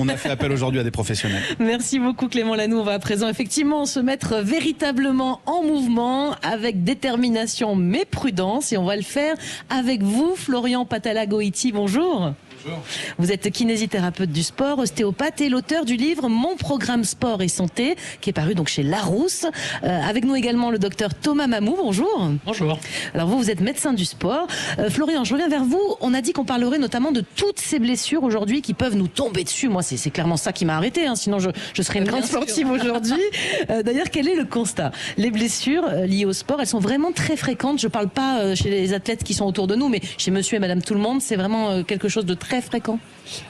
on a fait appel aujourd'hui à des professionnels. Merci beaucoup Clément Lanoux. On va à présent effectivement se mettre véritablement en mouvement avec détermination mais prudence et on va le faire avec vous Florian Patala-Goiti. Bonjour. Bonjour. Vous êtes kinésithérapeute du sport, ostéopathe et l'auteur du livre Mon programme sport et santé qui est paru donc chez Larousse. Avec nous également le docteur Thomas Mamou. Bonjour. Bonjour. Alors vous êtes médecin du sport. Florian, je reviens vers vous. On a dit qu'on parlerait notamment de toutes ces blessures aujourd'hui qui peuvent nous tomber dessus. Moi, c'est clairement ça qui m'a arrêté. Sinon, je serais une grande sportive aujourd'hui. D'ailleurs, quel est le constat? Les blessures liées au sport, elles sont vraiment très fréquentes. Je ne parle pas chez les athlètes qui sont autour de nous, mais chez monsieur et madame tout le monde, c'est vraiment quelque chose de très fréquent.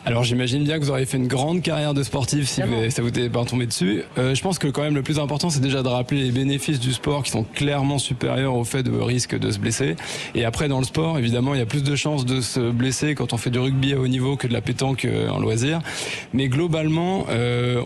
Alors j'imagine bien que vous auriez fait une grande carrière de sportif si ça vous était pas tombé dessus. Je pense que quand même le plus important c'est déjà de rappeler les bénéfices du sport qui sont clairement supérieurs au fait de risque de se blesser. Et après dans le sport évidemment il y a plus de chances de se blesser quand on fait du rugby à haut niveau que de la pétanque en loisir. Mais globalement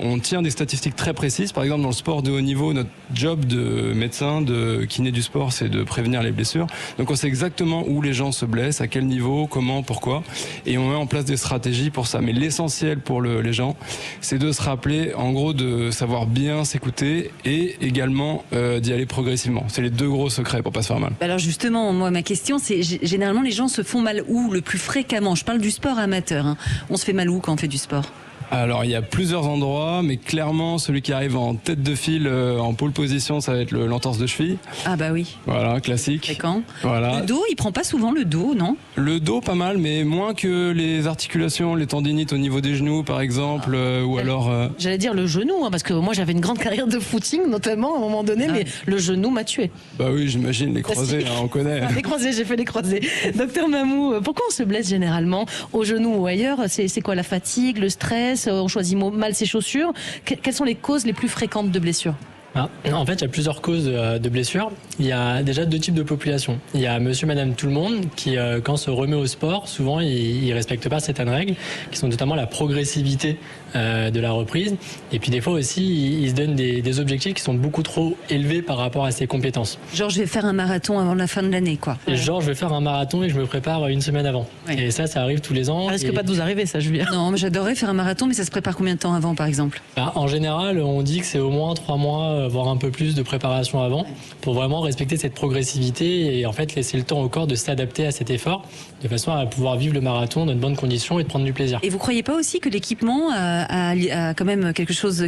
on tient des statistiques très précises. Par exemple dans le sport de haut niveau notre job de médecin, de kiné du sport c'est de prévenir les blessures. Donc on sait exactement où les gens se blessent, à quel niveau, comment, pourquoi. Et on met en place des stratégies pour ça, mais l'essentiel pour les gens, c'est de se rappeler, en gros, de savoir bien s'écouter et également d'y aller progressivement. C'est les deux gros secrets pour pas se faire mal. Alors justement, moi, ma question, c'est généralement les gens se font mal où le plus fréquemment? Je parle du sport amateur. On se fait mal où quand on fait du sport? Alors il y a plusieurs endroits, mais clairement celui qui arrive en tête de file, en pole position, ça va être l'entorse de cheville. Ah bah oui. Voilà, classique. Fréquent. Voilà. Le dos, il prend pas souvent le dos, non? Le dos pas mal, mais moins que les articulations, les tendinites au niveau des genoux par exemple, ou alors... J'allais dire le genou, parce que moi j'avais une grande carrière de footing notamment à un moment donné, mais le genou m'a tué. Bah oui, j'imagine, les croisés, on connaît. Les croisés, j'ai fait les croisés. Docteur Mamou, pourquoi on se blesse généralement au genou ou ailleurs? C'est quoi, la fatigue, le stress? On choisit mal ses chaussures. Quelles sont les causes les plus fréquentes de blessures? En fait, il y a plusieurs causes de blessures. Il y a déjà deux types de population. Il y a monsieur, madame, tout le monde qui, quand se remet au sport, souvent, il ne respecte pas certaines règles, qui sont notamment la progressivité de la reprise. Et puis des fois aussi, il se donne des objectifs qui sont beaucoup trop élevés par rapport à ses compétences. Genre, je vais faire un marathon avant la fin de l'année, quoi. Et genre, je vais faire un marathon et je me prépare une semaine avant. Ouais. Et ça arrive tous les ans. Ça risque pas de vous arriver, ça, Julien? Non, mais j'adorerais faire un marathon, mais ça se prépare combien de temps avant, par exemple? En général, on dit que c'est au moins 3 mois, voire un peu plus de préparation avant, pour vraiment respecter cette progressivité et en fait laisser le temps au corps de s'adapter à cet effort, de façon à pouvoir vivre le marathon dans de bonnes conditions et de prendre du plaisir. Et vous croyez pas aussi que l'équipement a quand même quelque chose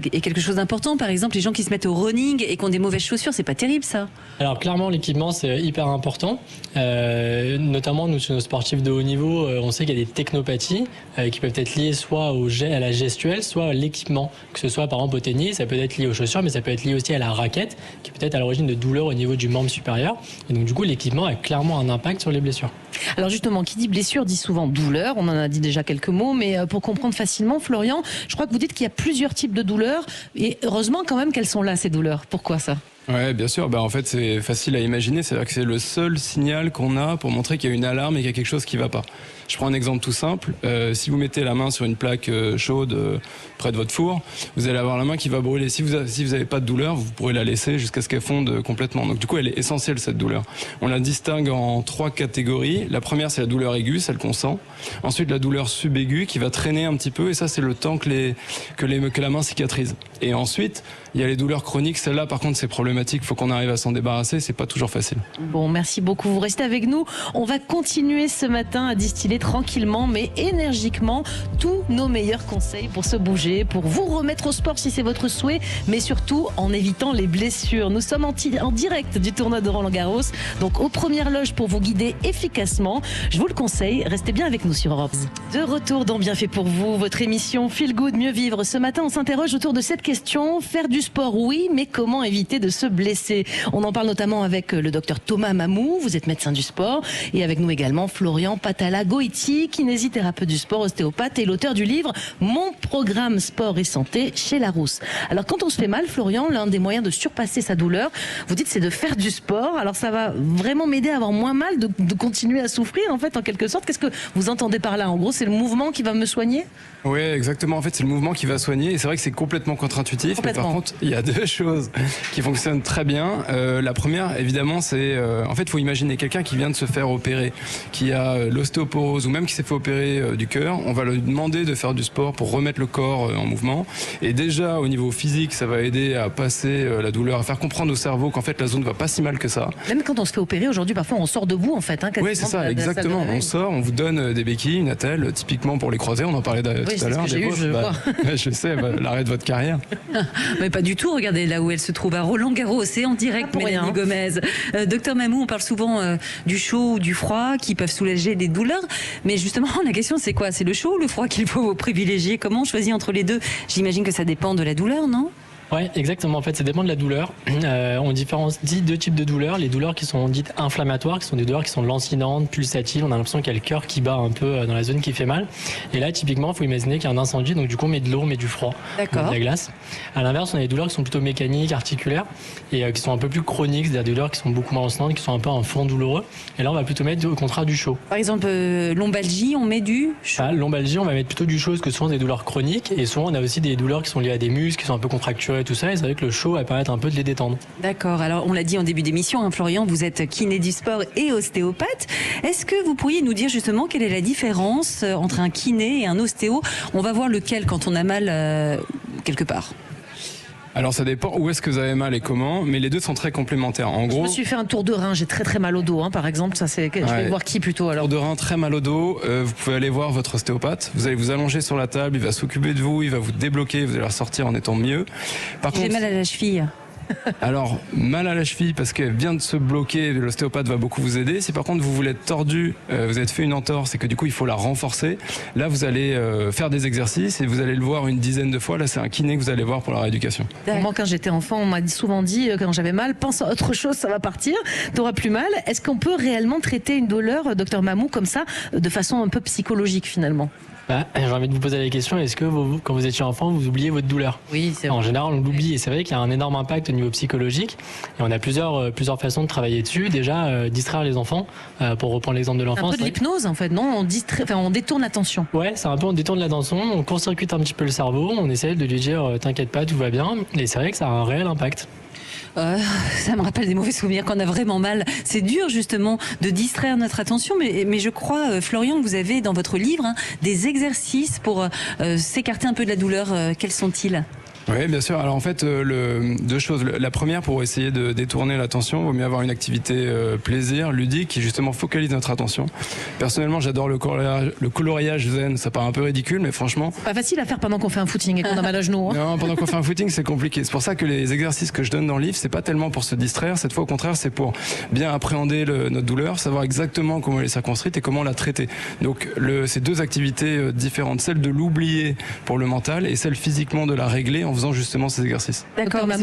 d'important? Par exemple, les gens qui se mettent au running et qui ont des mauvaises chaussures, c'est pas terrible ça? Alors clairement, l'équipement c'est hyper important. Notamment nous, sur nos sportifs de haut niveau, on sait qu'il y a des technopathies qui peuvent être liées soit à la gestuelle, soit à l'équipement. Que ce soit par exemple au tennis, ça peut être lié aux chaussures, mais ça peut être lié aussi à la raquette, qui peut être à l'origine de douleurs au niveau du membre supérieur. Et donc du coup, l'équipement a clairement un impact sur les blessures. Alors justement, qui dit blessure dit souvent douleur. On en a dit déjà quelques mots, mais pour comprendre facilement, Florian, je crois que vous dites qu'il y a plusieurs types de douleurs. Et heureusement quand même qu'elles sont là, ces douleurs. Pourquoi ça? Ouais, bien sûr. En fait, c'est facile à imaginer. C'est-à-dire que c'est le seul signal qu'on a pour montrer qu'il y a une alarme et qu'il y a quelque chose qui ne va pas. Je prends un exemple tout simple. Si vous mettez la main sur une plaque chaude près de votre four, vous allez avoir la main qui va brûler. Si vous n'avez pas de douleur, vous pourrez la laisser jusqu'à ce qu'elle fonde complètement. Donc du coup, elle est essentielle, cette douleur. On la distingue en 3 catégories. La première, c'est la douleur aiguë, celle qu'on sent. Ensuite, la douleur subaiguë qui va traîner un petit peu. Et ça, c'est le temps que la main cicatrise. Et ensuite, il y a les douleurs chroniques. Celle-là, par contre, c'est problématique. Il faut qu'on arrive à s'en débarrasser. C'est pas toujours facile. Bon, merci beaucoup. Vous restez avec nous. On va continuer ce matin à distiller tranquillement, mais énergiquement, tous nos meilleurs conseils pour se bouger, pour vous remettre au sport si c'est votre souhait, mais surtout en évitant les blessures. Nous sommes en direct du tournoi de Roland-Garros, donc aux premières loges pour vous guider efficacement. Je vous le conseille, restez bien avec nous sur Europe. De retour dans Bien fait pour vous, votre émission Feel Good, mieux vivre. Ce matin, on s'interroge autour de cette question. Faire du sport, oui, mais comment éviter de se blesser? On en parle notamment avec le docteur Thomas Mamou, vous êtes médecin du sport, et avec nous également Florian Patala-Goiti, kinésithérapeute du sport, ostéopathe et l'auteur du livre Mon programme sport et santé chez Larousse. Alors quand on se fait mal, Florian, l'un des moyens de surpasser sa douleur, vous dites, c'est de faire du sport. Alors ça va vraiment m'aider à avoir moins mal, de continuer à souffrir en fait en quelque sorte. Qu'est-ce que vous entendez par là? En gros, c'est le mouvement qui va me soigner? Oui, exactement. En fait, c'est le mouvement qui va soigner. Et c'est vrai que c'est complètement contre-intuitif. Mais par contre, contre, il y a deux choses qui fonctionnent très bien. La première, évidemment, c'est en fait, il faut imaginer quelqu'un qui vient de se faire opérer, qui a l'ostéoporose ou même qui s'est fait opérer du cœur. On va lui demander de faire du sport pour remettre le corps en mouvement. Et déjà, au niveau physique, ça va aider à passer la douleur, à faire comprendre au cerveau qu'en fait, la zone va pas si mal que ça. Même quand on se fait opérer aujourd'hui, parfois on sort debout en fait. Oui, c'est ça, exactement. On sort, on vous donne des béquilles, une attelle, typiquement pour les croisés. On en parlait tout à l'heure. Je sais, l'arrêt de votre carrière. Mais pas du tout. Regardez là où elle se trouve, à Roland-Garros. C'est en direct, Mélanie Gomez. Docteur Mamou, on parle souvent du chaud ou du froid qui peuvent soulager des douleurs. Mais justement, la question c'est quoi? C'est le chaud ou le froid qu'il faut privilégier? Comment on choisit entre les deux? J'imagine que ça dépend de la douleur, non? Oui, exactement. En fait, ça dépend de la douleur. On différencie deux types de douleurs. Les douleurs qui sont dites inflammatoires, qui sont des douleurs qui sont lancinantes, pulsatiles. On a l'impression qu'il y a le cœur qui bat un peu dans la zone qui fait mal. Et là, typiquement, il faut imaginer qu'il y a un incendie. Donc, du coup, on met de l'eau, on met du froid, de la glace. À l'inverse, on a des douleurs qui sont plutôt mécaniques, articulaires, et qui sont un peu plus chroniques, c'est-à-dire des douleurs qui sont beaucoup moins lancinantes, qui sont un peu un fond douloureux. Et là, on va plutôt mettre au contraire du chaud. Par exemple, lombalgie, on met du chaud. Lombalgie, on va mettre plutôt du chaud, parce que souvent, c'est des douleurs chroniques. Et souvent, on a aussi des douleurs qui sont liées à des muscles, qui sont un peu contracturés et tout ça. Et c'est vrai que le chaud va permettre un peu de les détendre. D'accord. Alors, on l'a dit en début d'émission, Florian, vous êtes kiné du sport et ostéopathe. Est-ce que vous pourriez nous dire justement quelle est la différence entre un kiné et un ostéo? On va voir lequel quand on a mal quelque part. Alors ça dépend où est-ce que vous avez mal et comment, mais les deux sont très complémentaires. En gros, je me suis fait un tour de rein, j'ai très mal au dos, par exemple. Ça c'est. Je vais voir qui plutôt alors. Tour de rein, très mal au dos. Vous pouvez aller voir votre ostéopathe. Vous allez vous allonger sur la table, il va s'occuper de vous, il va vous débloquer, vous allez ressortir en étant mieux. Par contre, j'ai mal à la cheville. Alors, mal à la cheville parce qu'elle vient de se bloquer, l'ostéopathe va beaucoup vous aider. Si par contre vous voulez être tordu, vous avez fait une entorse et que du coup il faut la renforcer, là vous allez faire des exercices et vous allez le voir une dizaine de fois. Là c'est un kiné que vous allez voir pour la rééducation. Moi quand j'étais enfant, on m'a souvent dit quand j'avais mal, pense à autre chose, ça va partir, t'auras plus mal. Est-ce qu'on peut réellement traiter une douleur, docteur Mamou, comme ça, de façon un peu psychologique finalement? J'ai envie de vous poser la question, est-ce que quand vous étiez enfant, vous oubliez votre douleur? Oui, c'est vrai. En général, on l'oublie et c'est vrai qu'il y a un énorme impact au niveau psychologique et on a plusieurs façons de travailler dessus. Déjà, distraire les enfants, pour reprendre l'exemple de l'enfance. Un peu de l'hypnose en fait, non? On détourne l'attention. Ouais, c'est un peu on détourne l'attention, on court-circuite un petit peu le cerveau, on essaie de lui dire t'inquiète pas, tout va bien et c'est vrai que ça a un réel impact. Ça me rappelle des mauvais souvenirs quand on a vraiment mal. C'est dur justement de distraire notre attention, mais je crois, Florian, que vous avez dans votre livre des exercices pour s'écarter un peu de la douleur. Quels sont-ils ? Oui, bien sûr. Alors en fait, deux choses. La première, pour essayer de détourner l'attention, il vaut mieux avoir une activité plaisir, ludique, qui justement focalise notre attention. Personnellement, j'adore le coloriage zen. Ça paraît un peu ridicule, mais franchement... Pas facile à faire pendant qu'on fait un footing et qu'on a mal à genoux. Non, pendant qu'on fait un footing, c'est compliqué. C'est pour ça que les exercices que je donne dans le livre, c'est pas tellement pour se distraire. Cette fois, au contraire, c'est pour bien appréhender notre douleur, savoir exactement comment elle est circonscrite et comment la traiter. Donc, ces deux activités différentes, celle de l'oublier pour le mental et celle physiquement de la régler en faisant justement ces exercices. D'accord, ça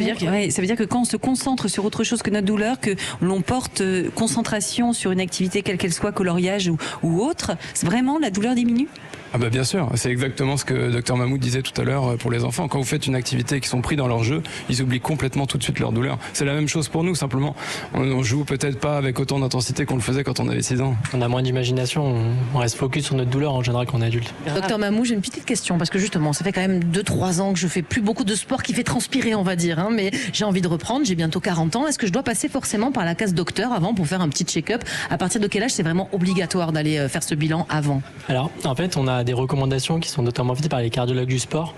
veut dire que quand on se concentre sur autre chose que notre douleur, que l'on porte concentration sur une activité quelle qu'elle soit, coloriage ou autre, vraiment la douleur diminue ? Ah bah bien sûr, c'est exactement ce que Dr Mahmoud disait tout à l'heure pour les enfants. Quand vous faites une activité et qu'ils sont pris dans leur jeu, ils oublient complètement tout de suite leur douleur. C'est la même chose pour nous, simplement. On joue peut-être pas avec autant d'intensité qu'on le faisait quand on avait 6 ans. On a moins d'imagination, on reste focus sur notre douleur en général quand on est adulte. Dr Mahmoud, j'ai une petite question, parce que justement, ça fait quand même 2-3 ans que je fais plus beaucoup de sport qui fait transpirer, on va dire, mais j'ai envie de reprendre, j'ai bientôt 40 ans. Est-ce que je dois passer forcément par la case docteur avant pour faire un petit check-up? À partir de quel âge c'est vraiment obligatoire d'aller faire ce bilan avant? Alors, en fait, on a des recommandations qui sont notamment faites par les cardiologues du sport,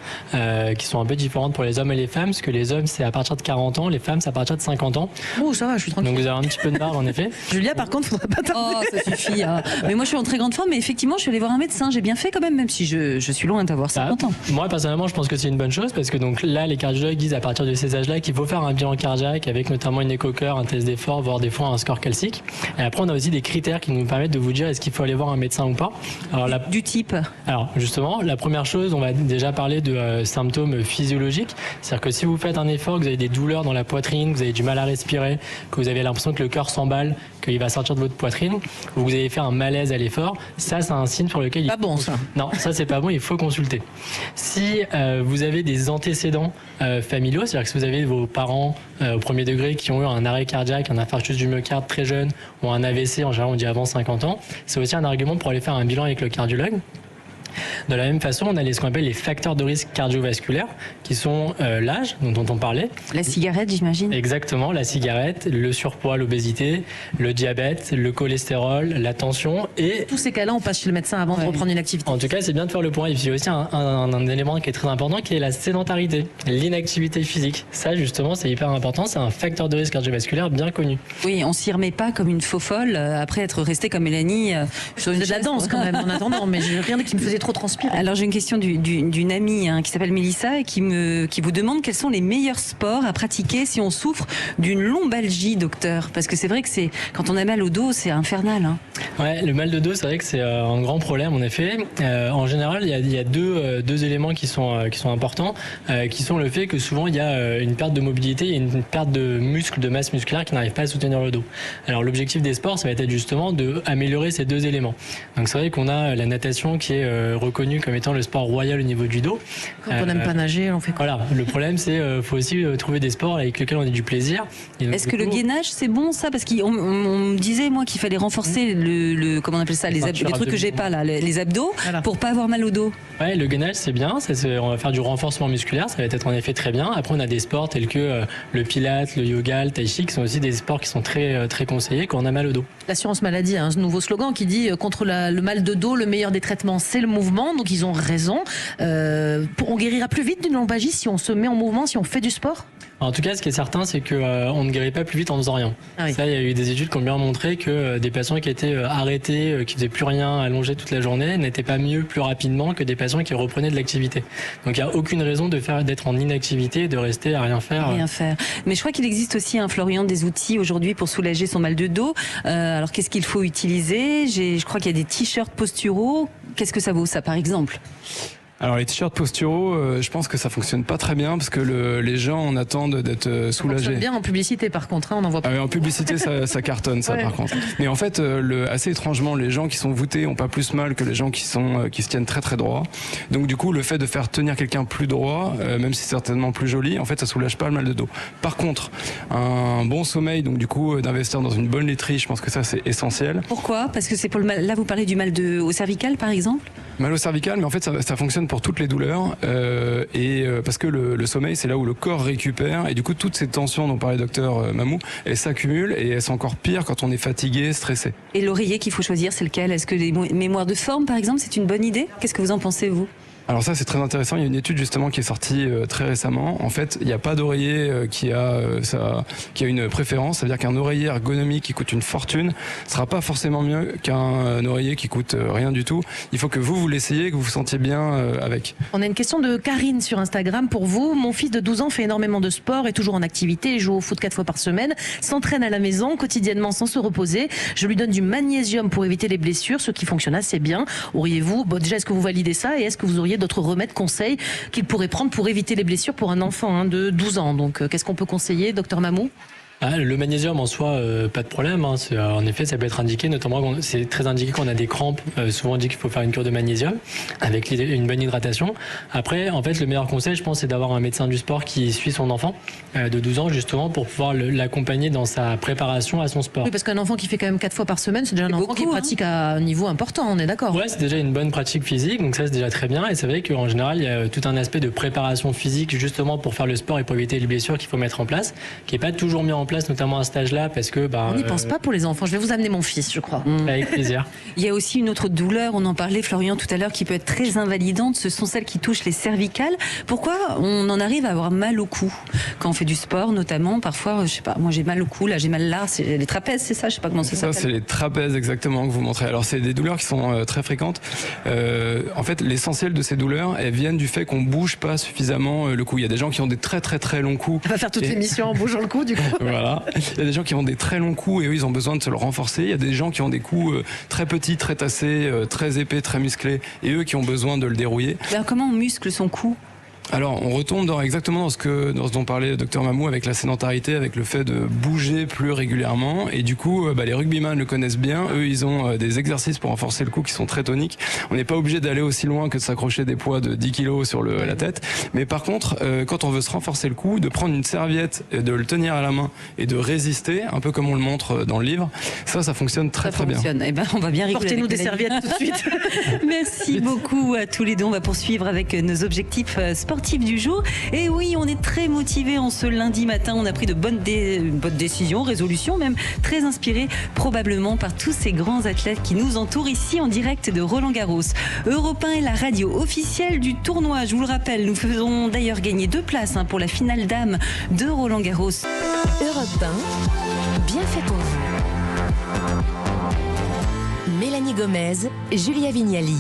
qui sont un peu différentes pour les hommes et les femmes, parce que les hommes c'est à partir de 40 ans, les femmes c'est à partir de 50 ans. Oh ça va, je suis tranquille. Donc vous avez un petit peu de marge en effet. Julia par contre, faudrait pas tarder. Oh ça suffit. Mais moi je suis en très grande forme, mais effectivement je suis allée voir un médecin, j'ai bien fait quand même si je suis loin d'avoir 50 ans. Moi personnellement je pense que c'est une bonne chose, parce que donc là les cardiologues disent à partir de ces âges-là qu'il faut faire un bilan cardiaque avec notamment une écho-cœur, un test d'effort, voire des fois un score calcique. Et après on a aussi des critères qui nous permettent de vous dire est-ce qu'il faut aller voir un médecin ou pas. Alors, du type. Alors justement, la première chose, on va déjà parler de symptômes physiologiques. C'est-à-dire que si vous faites un effort, que vous avez des douleurs dans la poitrine, que vous avez du mal à respirer, que vous avez l'impression que le cœur s'emballe, qu'il va sortir de votre poitrine, ou que vous avez fait un malaise à l'effort, ça c'est un signe sur lequel pas bon ça. Non, ça c'est pas bon, il faut consulter. Si vous avez des antécédents familiaux, c'est-à-dire que si vous avez vos parents au premier degré qui ont eu un arrêt cardiaque, un infarctus du myocarde très jeune, ou un AVC, en général on dit avant 50 ans, c'est aussi un argument pour aller faire un bilan avec le cardiologue. De la même façon, on a ce qu'on appelle les facteurs de risque cardiovasculaires, qui sont l'âge, dont on parlait. La cigarette, j'imagine. Exactement, la cigarette, le surpoids, l'obésité, le diabète, le cholestérol, la tension et... Tous ces cas-là, on passe chez le médecin avant de reprendre une activité. En tout cas, c'est bien de faire le point. Et puis, il y a aussi un élément qui est très important, qui est la sédentarité, l'inactivité physique. Ça, justement, c'est hyper important. C'est un facteur de risque cardiovasculaire bien connu. Oui, on s'y remet pas comme une faux folle après être resté comme Mélanie sur une de la danse quand même en attendant, mais rien qui me faisait trop transpirer. Alors j'ai une question d'une amie qui s'appelle Mélissa et qui vous demande quels sont les meilleurs sports à pratiquer si on souffre d'une lombalgie, docteur. Parce que c'est vrai que quand on a mal au dos, c'est infernal. Hein. Ouais, le mal de dos, c'est vrai que c'est un grand problème en effet. En général, il y a deux éléments qui sont importants, qui sont le fait que souvent il y a une perte de mobilité et une perte de masse musculaire qui n'arrive pas à soutenir le dos. Alors l'objectif des sports, ça va être justement d'améliorer ces deux éléments. Donc c'est vrai qu'on a la natation qui est reconnue comme étant le sport royal au niveau du dos. Quand on n'aime pas nager, on fait quoi? Voilà, le problème c'est faut aussi trouver des sports avec lesquels on ait du plaisir. Est-ce que le gainage c'est bon ça? Parce qu'on me disait moi qu'il fallait renforcer comment on appelle ça, les trucs que j'ai pas là, les abdos, voilà, pour pas avoir mal au dos. Ouais, le gainage c'est bien, on va faire du renforcement musculaire, ça va être en effet très bien. Après on a des sports tels que le pilate, le yoga, le tai chi qui sont aussi des sports qui sont très très conseillés quand on a mal au dos. L'assurance maladie a un nouveau slogan qui dit contre le mal de dos, le meilleur des traitements c'est le mouvement, donc ils ont raison. On guérira plus vite d'une lombalgie si on se met en mouvement, si on fait du sport? En tout cas, ce qui est certain, c'est qu'on ne guérit pas plus vite en faisant rien. Ah oui. Ça, il y a eu des études qui ont bien montré que des patients qui étaient arrêtés, qui faisaient plus rien, allongés toute la journée, n'étaient pas mieux plus rapidement que des patients qui reprenaient de l'activité. Donc, il n'y a aucune raison d'être en inactivité et de rester à rien faire. Rien faire. Mais je crois qu'il existe aussi, Florian, des outils aujourd'hui pour soulager son mal de dos. Alors, qu'est-ce qu'il faut utiliser? Je crois qu'il y a des t-shirts posturaux. Qu'est-ce que ça vaut, ça, par exemple? Alors les t-shirts posturaux, je pense que ça fonctionne pas très bien parce que les gens en attendent d'être soulagés. Ça fonctionne bien en publicité par contre, on en voit pas. En publicité ça cartonne ça, ouais. Par contre. Mais en fait, assez étrangement, les gens qui sont voûtés ont pas plus mal que les gens qui se tiennent très très droit. Donc du coup, le fait de faire tenir quelqu'un plus droit, même si c'est certainement plus joli, en fait, ça soulage pas le mal de dos. Par contre, un bon sommeil, donc du coup, d'investir dans une bonne laiterie, je pense que ça c'est essentiel. Pourquoi? Parce que c'est pour le mal. Là, vous parlez du mal au cervical, par exemple. Mal au cervical, mais en fait, ça fonctionne pour toutes les douleurs parce que le sommeil, c'est là où le corps récupère et du coup, toutes ces tensions dont parlait docteur Mamou, elles s'accumulent et elles sont encore pires quand on est fatigué, stressé. Et l'oreiller qu'il faut choisir, c'est lequel? Est-ce que les mémoires de forme, par exemple, c'est une bonne idée? Qu'est-ce que vous en pensez, vous? Alors ça c'est très intéressant, il y a une étude justement qui est sortie très récemment. En fait, il n'y a pas d'oreiller qui a une préférence, c'est-à-dire qu'un oreiller ergonomique qui coûte une fortune sera pas forcément mieux qu'un oreiller qui coûte rien du tout. Il faut que vous l'essayiez, que vous vous sentiez bien avec. On a une question de Karine sur Instagram pour vous. Mon fils de 12 ans fait énormément de sport, est toujours en activité, il joue au foot 4 fois par semaine, s'entraîne à la maison quotidiennement sans se reposer. Je lui donne du magnésium pour éviter les blessures, ce qui fonctionne assez bien. Auriez-vous, déjà est-ce que vous validez ça et est-ce que vous auriez d'autres remèdes, conseils qu'il pourrait prendre pour éviter les blessures pour un enfant de 12 ans? Donc qu'est-ce qu'on peut conseiller, docteur Mamou? Le magnésium en soi, pas de problème. En effet, ça peut être indiqué, notamment c'est très indiqué quand on a des crampes. Souvent on dit qu'il faut faire une cure de magnésium avec une bonne hydratation. Après, en fait, le meilleur conseil, je pense, c'est d'avoir un médecin du sport qui suit son enfant de 12 ans, justement, pour pouvoir l'accompagner dans sa préparation à son sport. Oui, parce qu'un enfant qui fait quand même 4 fois par semaine, c'est déjà un enfant qui pratique à un niveau important, on est d'accord? Ouais, c'est déjà une bonne pratique physique, donc ça c'est déjà très bien. Et c'est vrai qu'en général, il y a tout un aspect de préparation physique, justement, pour faire le sport et pour éviter les blessures qu'il faut mettre en place, qui n'est pas toujours mis en place, notamment à cet âge-là, parce que on n'y pense pas pour les enfants. Je vais vous amener mon fils, je crois. Avec plaisir. Il y a aussi une autre douleur, on en parlait Florian tout à l'heure, qui peut être très invalidante, ce sont celles qui touchent les cervicales. Pourquoi on en arrive à avoir mal au cou quand on fait du sport, notamment? Parfois, je sais pas, moi j'ai mal au cou, là j'ai mal là, c'est les trapèzes, c'est ça? Je sais pas comment ça s'appelle. Ça, c'est les trapèzes exactement que vous montrez. Alors c'est des douleurs qui sont très fréquentes. En fait, l'essentiel de ces douleurs, elles viennent du fait qu'on bouge pas suffisamment le cou. Il y a des gens qui ont des très très très longs coups. On va faire toute l'émission en bougeant le cou, du coup. Voilà. Il y a des gens qui ont des très longs coups et eux, ils ont besoin de se le renforcer. Il y a des gens qui ont des coups très petits, très tassés, très épais, très musclés et eux qui ont besoin de le dérouiller. Alors comment on muscle son cou? Alors, on retombe exactement dans ce dont parlait Dr Mamou avec la sédentarité, avec le fait de bouger plus régulièrement. Et du coup, les rugbyman le connaissent bien. Eux, ils ont des exercices pour renforcer le cou qui sont très toniques. On n'est pas obligé d'aller aussi loin que de s'accrocher des poids de 10 kilos sur la tête. Mais par contre, quand on veut se renforcer le cou, de prendre une serviette, de le tenir à la main et de résister, un peu comme on le montre dans le livre, ça fonctionne très bien. Eh ben, on va bien rigoler. Portez-nous des serviettes tout de suite. Merci beaucoup à tous les deux. On va poursuivre avec nos objectifs sportifs du jour. Et oui, on est très motivés en ce lundi matin. On a pris de bonnes décisions, résolutions même, très inspirées probablement par tous ces grands athlètes qui nous entourent ici en direct de Roland-Garros. Europe 1 est la radio officielle du tournoi. Je vous le rappelle, nous faisons d'ailleurs gagner 2 places pour la finale dames de Roland-Garros. Europe 1, bien fait pour vous. Mélanie Gomez, Julia Vignali.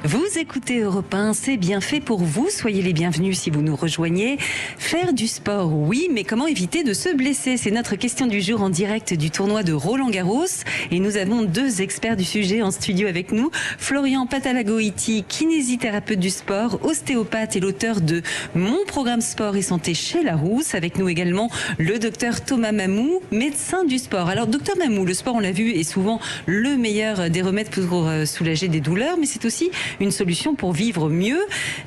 Vous écoutez Europe 1, c'est bien fait pour vous. Soyez les bienvenus si vous nous rejoignez. Faire du sport, oui, mais comment éviter de se blesser? C'est notre question du jour en direct du tournoi de Roland-Garros. Et nous avons 2 experts du sujet en studio avec nous. Florian Patalagoiti, kinésithérapeute du sport, ostéopathe et l'auteur de Mon programme sport et santé chez Larousse. Avec nous également le docteur Thomas Mamou, médecin du sport. Alors, docteur Mamou, le sport, on l'a vu, est souvent le meilleur des remèdes pour soulager des douleurs, mais c'est aussi une solution pour vivre mieux.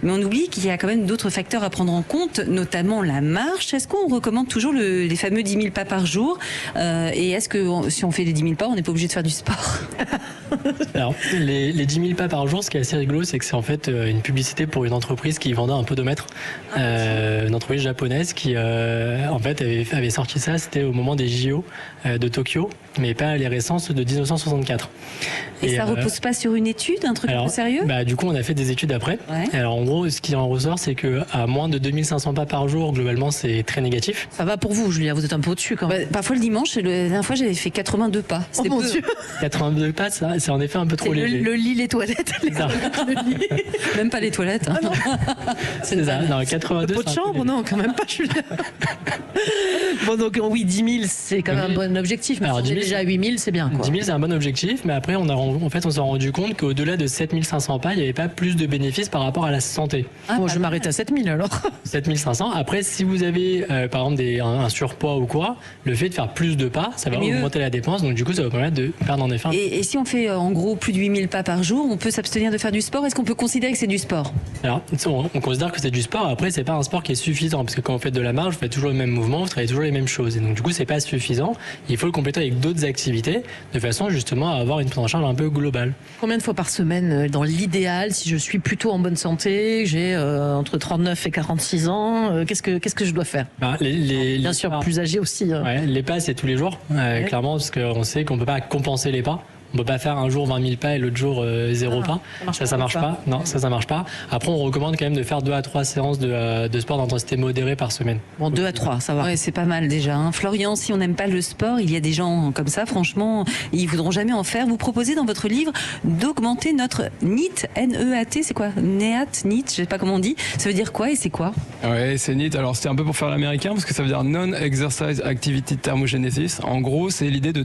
Mais on oublie qu'il y a quand même d'autres facteurs à prendre en compte, notamment la marche. Est-ce qu'on recommande toujours les fameux 10 000 pas par jour? Et est-ce que si on fait les 10 000 pas, on n'est pas obligé de faire du sport? Alors, les 10 000 pas par jour, ce qui est assez rigolo, c'est que c'est en fait une publicité pour une entreprise qui vendait un podomètre. Une entreprise japonaise qui, en fait, avait sorti ça, c'était au moment des JO de Tokyo, mais pas les récents de 1964. Et ça repose pas sur une étude, un truc un peu sérieux? Du coup, on a fait des études après. Ouais. Alors, en gros, ce qui en ressort, c'est qu'à moins de 2500 pas par jour, globalement, c'est très négatif. Ça va pour vous, Julia, vous êtes un peu au-dessus quand même. Parfois, le dimanche, la dernière fois, j'avais fait 82 pas. C'était mon Dieu. 82 pas, ça, c'est en effet un peu trop léger. Le lit, les toilettes. Le lit. Même pas les toilettes. Hein. Ah non. C'est ça. Non, 82. Pas de chambre, non, quand même pas, Julia. Bon, donc oui, 10 000, c'est quand même un bon objectif. Mais alors, si on est déjà à 8 000, c'est bien. Quoi. 10 000, c'est un bon objectif, mais après, on s'est rendu compte qu'au-delà de 7 500 pas, il n'y avait pas plus de bénéfices par rapport à la santé. Bon, je m'arrête à 7 000 alors. 7 500. Après, si vous avez, par exemple, un surpoids ou quoi, le fait de faire plus de pas, ça va augmenter la dépense, donc du coup, ça va permettre de perdre en effet. Et si on fait en gros plus de 8 000 pas par jour, on peut s'abstenir de faire du sport? Est-ce qu'on peut considérer que c'est du sport? Alors, on considère que c'est du sport. Après, c'est pas un sport qui est suffisant, parce que quand vous faites de la marche, vous faites toujours le même mouvement, vous travaillez toujours les mêmes choses. Et donc, du coup, c'est pas suffisant. Il faut le compléter avec d'autres activités, de façon justement à avoir une prise en charge un peu globale. Combien de fois par semaine, dans l'idéal, si je suis plutôt en bonne santé, j'ai entre 39 et 46 ans, qu'est-ce que je dois faire? Bien sûr, plus âgé aussi. Ouais, les pas, c'est tous les jours, clairement, parce qu'on sait qu'on peut pas compenser les pas. On peut pas faire un jour 20 000 pas et l'autre jour 0 pas. Ça marche pas. Non, ça marche pas. Après, on recommande quand même de faire 2 à 3 séances de sport d'intensité modérée par semaine. Bon, 2 à 3, ça va. Ouais, c'est pas mal déjà. Hein. Florian, si on n'aime pas le sport, il y a des gens comme ça, franchement, ils voudront jamais en faire. Vous proposez dans votre livre d'augmenter notre NEAT, N-E-A-T, c'est quoi? NEAT, NEAT, je sais pas comment on dit. Ça veut dire quoi et c'est quoi? Ouais, c'est NEAT. Alors, c'était un peu pour faire l'américain, parce que ça veut dire Non-Exercise Activity Thermogenesis. En gros, c'est l'idée de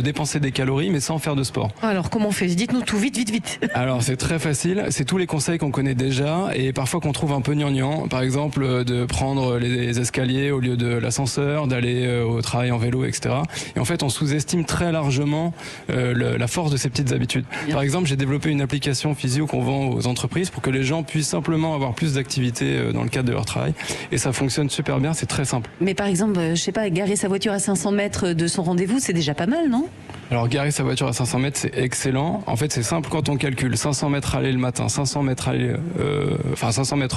dépenser des calories, mais sans faire de sport. Alors comment on fait? Dites-nous tout, vite. Alors c'est très facile, c'est tous les conseils qu'on connaît déjà et parfois qu'on trouve un peu gnangnan. Par exemple de prendre les escaliers au lieu de l'ascenseur, d'aller au travail en vélo, etc. Et en fait on sous-estime très largement la force de ces petites habitudes. Par exemple, j'ai développé une application physio qu'on vend aux entreprises pour que les gens puissent simplement avoir plus d'activités dans le cadre de leur travail. Et ça fonctionne super bien, c'est très simple. Mais par exemple, je sais pas, garer sa voiture à 500 mètres de son rendez-vous, c'est déjà pas mal, non? Alors garer sa voiture à 500 mètres, c'est excellent. En fait, c'est simple quand on calcule 500 mètres aller le matin, 500 mètres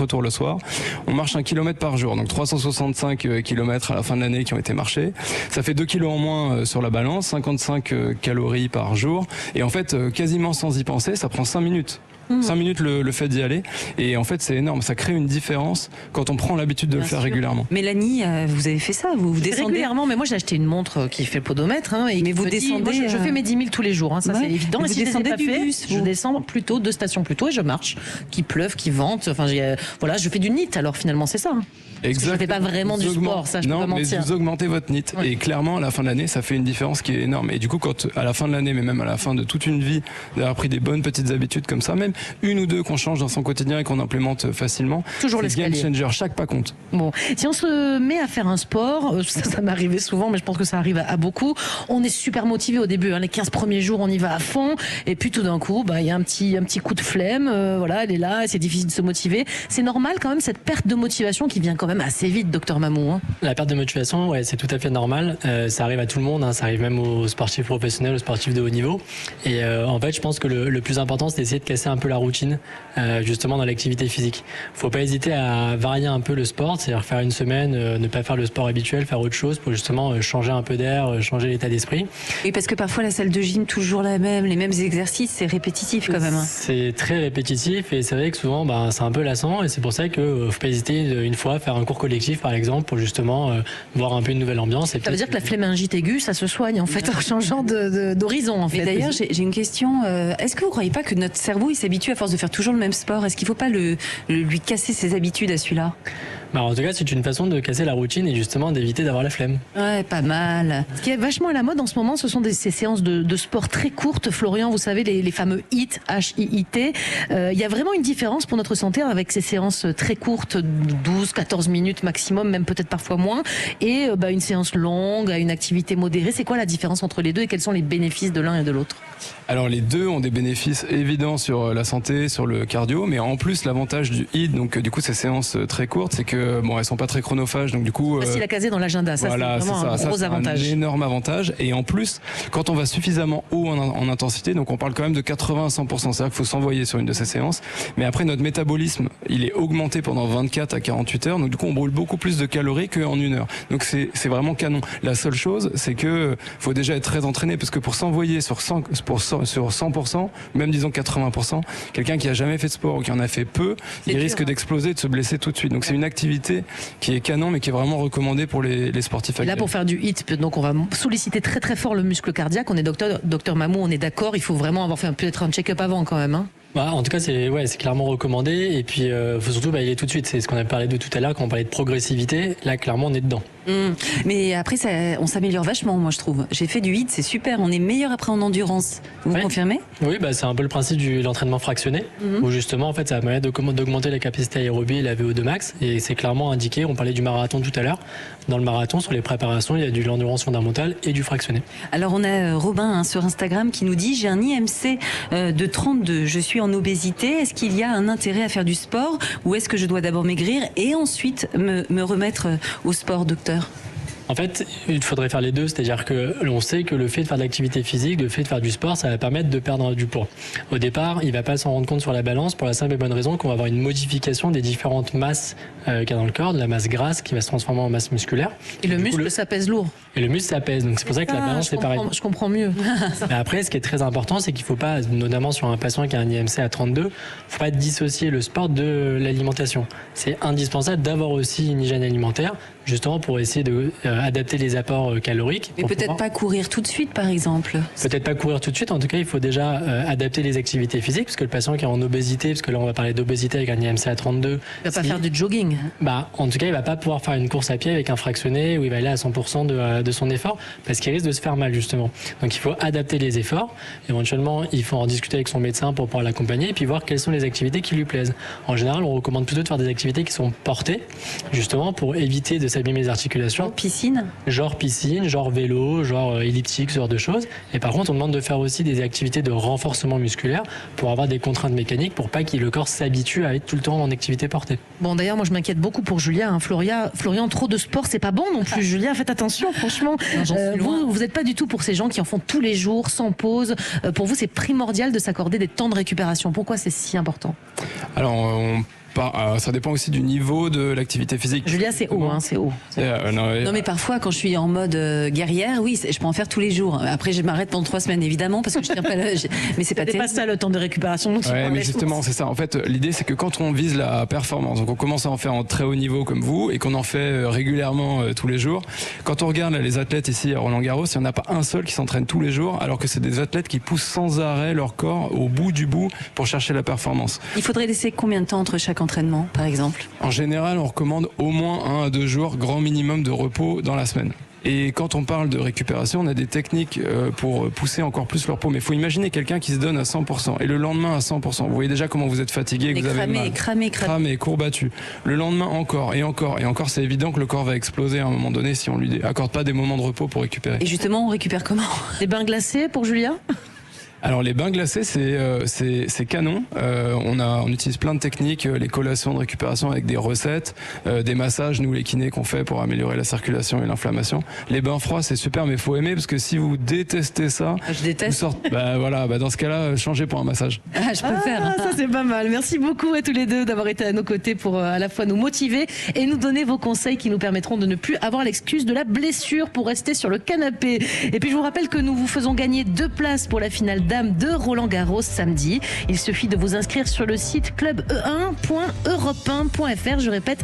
retour le soir. On marche 1 kilomètre par jour, donc 365 kilomètres à la fin de l'année qui ont été marchés. Ça fait 2 kilos en moins sur la balance, 55 calories par jour. Et en fait, quasiment sans y penser, ça prend 5 minutes. 5 minutes le fait d'y aller et en fait c'est énorme, ça crée une différence quand on prend l'habitude de le faire régulièrement. Mélanie, vous avez fait ça, vous descendez régulièrement, mais moi j'ai acheté une montre qui fait le podomètre mais vous descendez. Moi, je fais mes 10 000 tous les jours, ça c'est évident. Et si vous descendez du bus, je descends plutôt 2 stations plus tôt et je marche, qu'il pleuve, qu'il vente, enfin voilà, je fais du NEAT alors finalement c'est ça. Exactement. Je ne fais pas vraiment du sport, ça je peux pas mentir. Mais vous augmentez votre NEAT et clairement à la fin de l'année ça fait une différence qui est énorme et du coup quand à la fin de l'année mais même à la fin de toute une vie d'avoir pris des bonnes petites habitudes comme ça, même une ou deux qu'on change dans son quotidien et qu'on implémente facilement. Toujours c'est game changer, chaque pas compte. Bon, si on se met à faire un sport, ça m'est arrivé souvent, mais je pense que ça arrive à beaucoup, on est super motivé au début, les 15 premiers jours on y va à fond, et puis tout d'un coup, il y a un petit coup de flemme, elle est là, c'est difficile de se motiver. C'est normal quand même cette perte de motivation qui vient quand même assez vite, docteur Mamou. La perte de motivation, c'est tout à fait normal. Ça arrive à tout le monde, ça arrive même aux sportifs professionnels, aux sportifs de haut niveau. Et en fait, je pense que le plus important, c'est d'essayer de casser un peu la routine, justement dans l'activité physique. Faut pas hésiter à varier un peu le sport, c'est-à-dire faire une semaine, ne pas faire le sport habituel, faire autre chose pour justement changer un peu d'air, changer l'état d'esprit. Et parce que parfois la salle de gym, toujours la même, les mêmes exercices, c'est répétitif quand même. C'est très répétitif et c'est vrai que souvent c'est un peu lassant et c'est pour ça que faut pas hésiter une fois à faire un cours collectif par exemple pour justement voir un peu une nouvelle ambiance. Ça veut dire que la flémingite aiguë, ça se soigne en fait en changeant d'horizon en fait. Et d'ailleurs, j'ai une question. Est-ce que vous ne croyez pas que notre cerveau il s'habitue à force de faire toujours le même sport? Est-ce qu'il ne faut pas lui casser ses habitudes à celui-là? En tout cas, c'est une façon de casser la routine et justement d'éviter d'avoir la flemme. Ouais, pas mal. Ce qui est vachement à la mode en ce moment, ce sont ces séances de sport très courtes. Florian, vous savez, les fameux HIIT, H-I-I-T. Il y a vraiment une différence pour notre santé avec ces séances très courtes, 12-14 minutes maximum, même peut-être parfois moins, et une séance longue, à une activité modérée. C'est quoi la différence entre les deux et quels sont les bénéfices de l'un et de l'autre? Alors les deux ont des bénéfices évidents sur la santé, sur le cardio, mais en plus l'avantage du HIIT, donc du coup ces séances très courtes, c'est que elles sont pas très chronophages, donc du coup facile à caser dans l'agenda, ça voilà, c'est vraiment un gros avantage. Un énorme avantage, et en plus quand on va suffisamment haut en intensité, donc on parle quand même de 80 à 100%, c'est-à-dire qu'il faut s'envoyer sur une de ces séances, mais après notre métabolisme il est augmenté pendant 24 à 48 heures, donc du coup on brûle beaucoup plus de calories qu'en une heure, donc c'est vraiment canon. La seule chose c'est que faut déjà être très entraîné, parce que pour s'envoyer sur 100%, même disons 80%, quelqu'un qui a jamais fait de sport ou qui en a fait peu, il risque d'exploser, de se blesser tout de suite. Donc c'est une activité qui est canon, mais qui est vraiment recommandée pour les sportifs actuels. Et là, pour faire du HIIT, donc on va solliciter très très fort le muscle cardiaque. On est docteur Mamou, on est d'accord. Il faut vraiment avoir fait peut-être un check-up avant quand même. En tout cas, c'est clairement recommandé. Et puis, faut surtout y aller tout de suite. C'est ce qu'on a parlé de tout à l'heure quand on parlait de progressivité. Là, clairement, on est dedans. Mais après, on s'améliore vachement, moi, je trouve. J'ai fait du HIIT, c'est super. On est meilleur après en endurance. Vous confirmez? Oui, c'est un peu le principe de l'entraînement fractionné, où justement, en fait, ça permet d'augmenter la capacité aérobie et la VO2 max. Et c'est clairement indiqué. On parlait du marathon tout à l'heure. Dans le marathon, sur les préparations, il y a de l'endurance fondamentale et du fractionné. Alors, on a Robin sur Instagram qui nous dit: j'ai un IMC de 32. Je suis en obésité. Est-ce qu'il y a un intérêt à faire du sport, ou est-ce que je dois d'abord maigrir et ensuite me remettre au sport, docteur? En fait, il faudrait faire les deux, c'est-à-dire que l'on sait que le fait de faire de l'activité physique, le fait de faire du sport, ça va permettre de perdre du poids. Au départ, il ne va pas s'en rendre compte sur la balance pour la simple et bonne raison qu'on va avoir une modification des différentes masses qu'il y a dans le corps, de la masse grasse qui va se transformer en masse musculaire. Et le muscle, ça pèse lourd. Et le muscle, ça pèse, donc c'est pour ça que la balance, c'est pareil. Je comprends mieux. Mais après, ce qui est très important, c'est qu'il ne faut pas, notamment sur un patient qui a un IMC à 32, il ne faut pas dissocier le sport de l'alimentation. C'est indispensable d'avoir aussi une hygiène alimentaire, justement pour essayer d'adapter les apports caloriques. Mais peut-être pas courir tout de suite, par exemple. Peut-être pas courir tout de suite. En tout cas, il faut déjà adapter les activités physiques, parce que le patient qui est en obésité, parce que là, on va parler d'obésité avec un IMC à 32. Il va pas faire du jogging. En tout cas, il va pas pouvoir faire une course à pied avec un fractionné où il va aller à 100% de son effort, parce qu'il risque de se faire mal, justement. Donc, il faut adapter les efforts. Éventuellement, il faut en discuter avec son médecin pour pouvoir l'accompagner et puis voir quelles sont les activités qui lui plaisent. En général, on recommande plutôt de faire des activités qui sont portées, justement, pour éviter de s'abîmer les articulations. Genre piscine, genre vélo, genre elliptique, ce genre de choses. Et par contre, on demande de faire aussi des activités de renforcement musculaire pour avoir des contraintes mécaniques, pour pas que le corps s'habitue à être tout le temps en activité portée. Bon, d'ailleurs, moi, je m'inquiète beaucoup pour Julia. Florian, trop de sport, c'est pas bon non plus. Julia, faites attention, franchement. Vous n'êtes pas du tout pour ces gens qui en font tous les jours, sans pause. Pour vous, c'est primordial de s'accorder des temps de récupération. Pourquoi c'est si important? Alors, ça dépend aussi du niveau de l'activité physique. Julia, c'est haut, c'est haut. Non, mais parfois, quand je suis en mode guerrière, oui, je peux en faire tous les jours. Après, je m'arrête pendant 3 semaines, évidemment, parce que je tiens pas mais c'est pas ça le temps de récupération. Mais justement, c'est ça. En fait, l'idée, c'est que quand on vise la performance, donc on commence à en faire en très haut niveau comme vous, et qu'on en fait régulièrement tous les jours. Quand on regarde les athlètes ici à Roland-Garros, il n'y en a pas un seul qui s'entraîne tous les jours, alors que c'est des athlètes qui poussent sans arrêt leur corps au bout du bout pour chercher la performance. Il faudrait laisser combien de temps entre chaque entraînement, par exemple? En général, on recommande au moins 1 à 2 jours, grand minimum de repos dans la semaine. Et quand on parle de récupération, on a des techniques pour pousser encore plus leur peau. Mais il faut imaginer quelqu'un qui se donne à 100% et le lendemain à 100%. Vous voyez déjà comment vous êtes fatigué, que vous avez mal. Cramé, courbattu. Le lendemain encore et encore et encore. C'est évident que le corps va exploser à un moment donné si on lui accorde pas des moments de repos pour récupérer. Et justement, on récupère comment? Des bains glacés pour Julia? Alors les bains glacés, c'est canon. On utilise plein de techniques, les collations de récupération avec des recettes, des massages, nous les kinés qu'on fait pour améliorer la circulation et l'inflammation. Les bains froids, c'est super, mais faut aimer parce que si vous détestez ça, je déteste. Dans ce cas-là, changez pour un massage. Ah, je préfère. Ça c'est pas mal. Merci beaucoup à tous les deux d'avoir été à nos côtés pour à la fois nous motiver et nous donner vos conseils qui nous permettront de ne plus avoir l'excuse de la blessure pour rester sur le canapé. Et puis je vous rappelle que nous vous faisons gagner 2 places pour la finale de Roland Garros samedi. Il suffit de vous inscrire sur le site clube1.europe1.fr. Je répète,